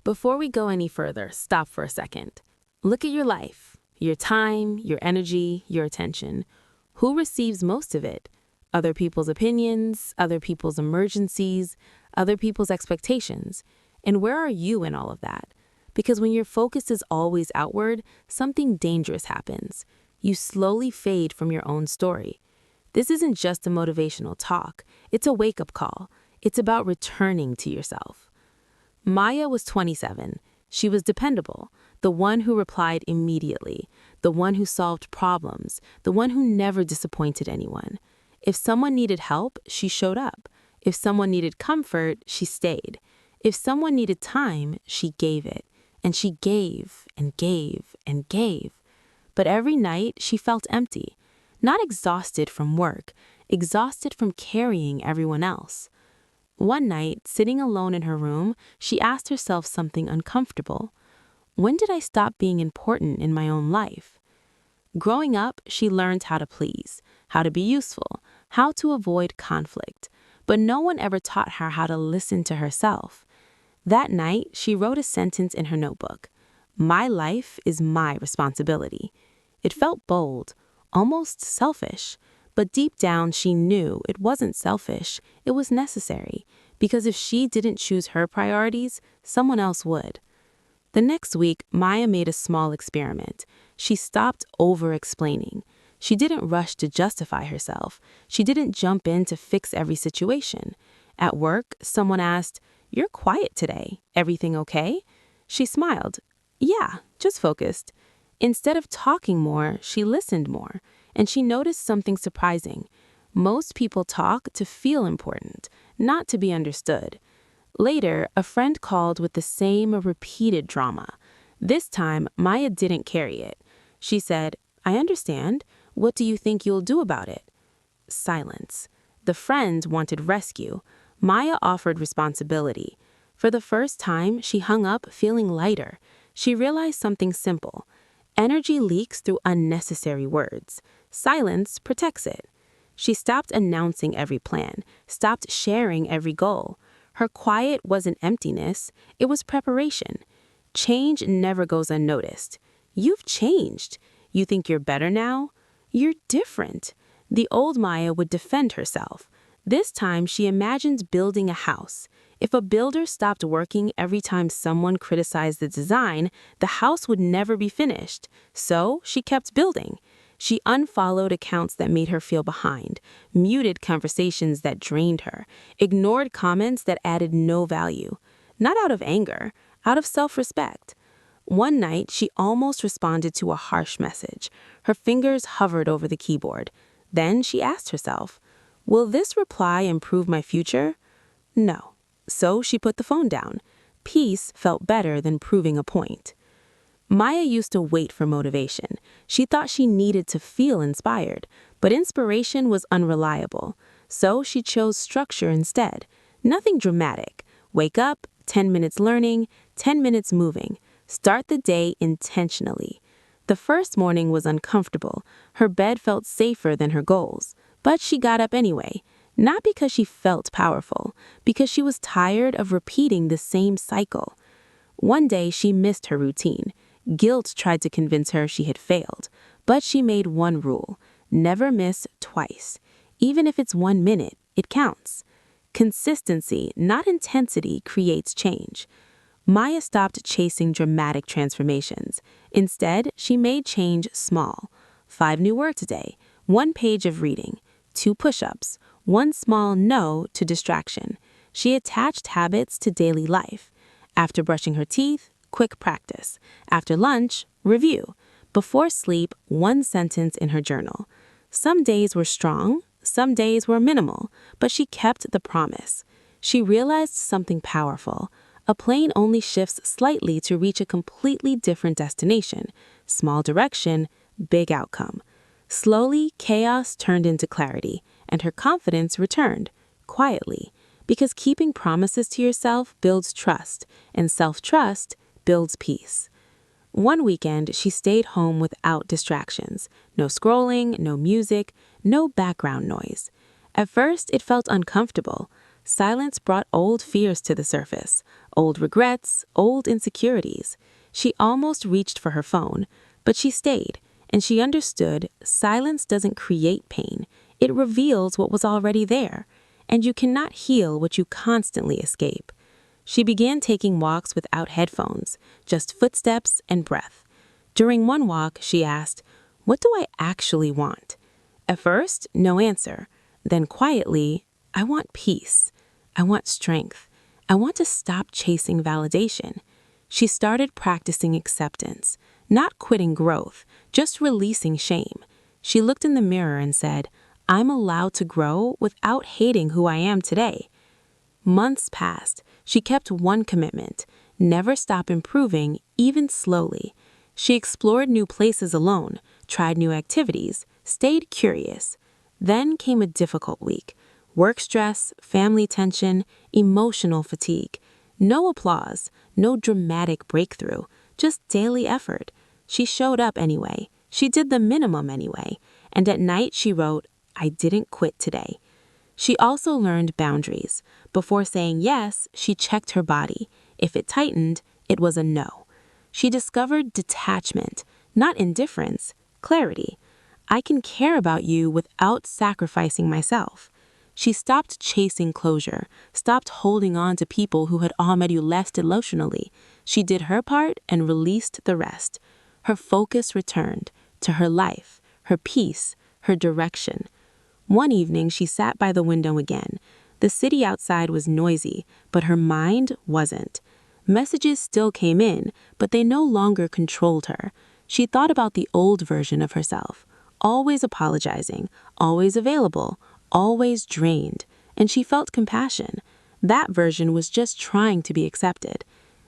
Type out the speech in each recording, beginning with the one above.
Before we go any further, stop for a second. Look at your life, your time, your energy, your attention. Who receives most of it? Other people's opinions, other people's emergencies, other people's expectations. And where are you in all of that? Because when your focus is always outward, something dangerous happens. You slowly fade from your own story. This isn't just a motivational talk, it's a wake-up call. It's about returning to yourself. Maya was 27. She was dependable, the one who replied immediately, the one who solved problems, the one who never disappointed anyone. If someone needed help, she showed up. If someone needed comfort, she stayed. If someone needed time, she gave it. And she gave and gave and gave. But every night, she felt empty. Not exhausted from work, exhausted from carrying everyone else. One night, sitting alone in her room, she asked herself something uncomfortable. When did I stop being important in my own life? Growing up, she learned how to please, how to be useful, how to avoid conflict, but no one ever taught her how to listen to herself. That night, she wrote a sentence in her notebook. My life is my responsibility. It felt bold, almost selfish, but deep down she knew it wasn't selfish, it was necessary, because if she didn't choose her priorities, someone else would. The next week, Maya made a small experiment. She stopped over-explaining. She didn't rush to justify herself. She didn't jump in to fix every situation. At work, someone asked, "You're quiet today. Everything okay?" She smiled. "Yeah, just focused." Instead of talking more, she listened more, and she noticed something surprising. Most people talk to feel important, not to be understood. Later, a friend called with the same repeated drama. This time, Maya didn't carry it. She said, "I understand. What do you think you'll do about it?" Silence. The friend wanted rescue. Maya offered responsibility. For the first time, she hung up feeling lighter. She realized something simple. Energy leaks through unnecessary words. Silence protects it. She stopped announcing every plan, stopped sharing every goal. Her quiet wasn't emptiness, it was preparation. Change never goes unnoticed. You've changed. You think you're better now? You're different. The old Maya would defend herself. This time she imagined building a house. If a builder stopped working every time someone criticized the design, the house would never be finished. So she kept building. She unfollowed accounts that made her feel behind, muted conversations that drained her, ignored comments that added no value. Not out of anger, out of self-respect. One night, she almost responded to a harsh message. Her fingers hovered over the keyboard. Then she asked herself, will this reply improve my future? No. So she put the phone down. Peace felt better than proving a point. Maya used to wait for motivation. She thought she needed to feel inspired, but inspiration was unreliable. So she chose structure instead. Nothing dramatic. Wake up, 10 minutes learning, 10 minutes moving. Start the day intentionally. The first morning was uncomfortable. Her bed felt safer than her goals. But she got up anyway. Not because she felt powerful, because she was tired of repeating the same cycle. One day she missed her routine. Guilt tried to convince her she had failed, but she made one rule: never miss twice. Even if it's 1 minute, it counts. Consistency, not intensity, creates change. Maya stopped chasing dramatic transformations. Instead, she made change small. 5 new words a day, 1 page of reading, 2 push-ups, 1 small no to distraction. She attached habits to daily life. After brushing her teeth, quick practice. After lunch, review. Before sleep, 1 sentence in her journal. Some days were strong, some days were minimal, but she kept the promise. She realized something powerful. A plane only shifts slightly to reach a completely different destination. Small direction, big outcome. Slowly, chaos turned into clarity, and her confidence returned, quietly, because keeping promises to yourself builds trust, and self-trust builds peace. One weekend, she stayed home without distractions. No scrolling, no music, no background noise. At first, it felt uncomfortable. Silence brought old fears to the surface, old regrets, old insecurities. She almost reached for her phone, but she stayed, and she understood silence doesn't create pain. It reveals what was already there, and you cannot heal what you constantly escape. She began taking walks without headphones, just footsteps and breath. During one walk, she asked, "What do I actually want?" At first, no answer. Then quietly, "I want peace. I want strength. I want to stop chasing validation." She started practicing acceptance, not quitting growth, just releasing shame. She looked in the mirror and said, "I'm allowed to grow without hating who I am today." Months passed. She kept one commitment: never stop improving, even slowly. She explored new places alone, tried new activities, stayed curious. Then came a difficult week. Work stress, family tension, emotional fatigue. No applause, no dramatic breakthrough, just daily effort. She showed up anyway. She did the minimum anyway. And at night she wrote, "I didn't quit today." She also learned boundaries. Before saying yes, she checked her body. If it tightened, it was a no. She discovered detachment, not indifference, clarity. I can care about you without sacrificing myself. She stopped chasing closure, stopped holding on to people who had already left emotionally. She did her part and released the rest. Her focus returned to her life, her peace, her direction. One evening, she sat by the window again. The city outside was noisy, but her mind wasn't. Messages still came in, but they no longer controlled her. She thought about the old version of herself, always apologizing, always available, always drained, and she felt compassion. That version was just trying to be accepted.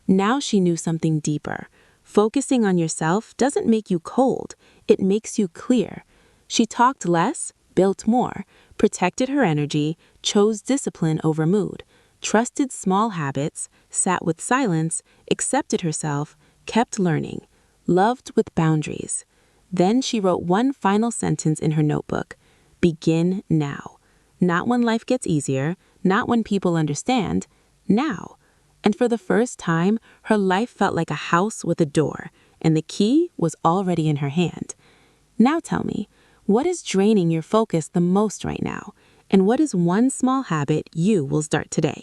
Now she knew something deeper. Focusing on yourself doesn't make you cold, it makes you clear. She talked less, built more, protected her energy, chose discipline over mood, trusted small habits, sat with silence, accepted herself, kept learning, loved with boundaries. Then she wrote one final sentence in her notebook: "Begin now." Not when life gets easier, not when people understand, now. And for the first time, her life felt like a house with a door, and the key was already in her hand. Now tell me, what is draining your focus the most right now? And what is one small habit you will start today?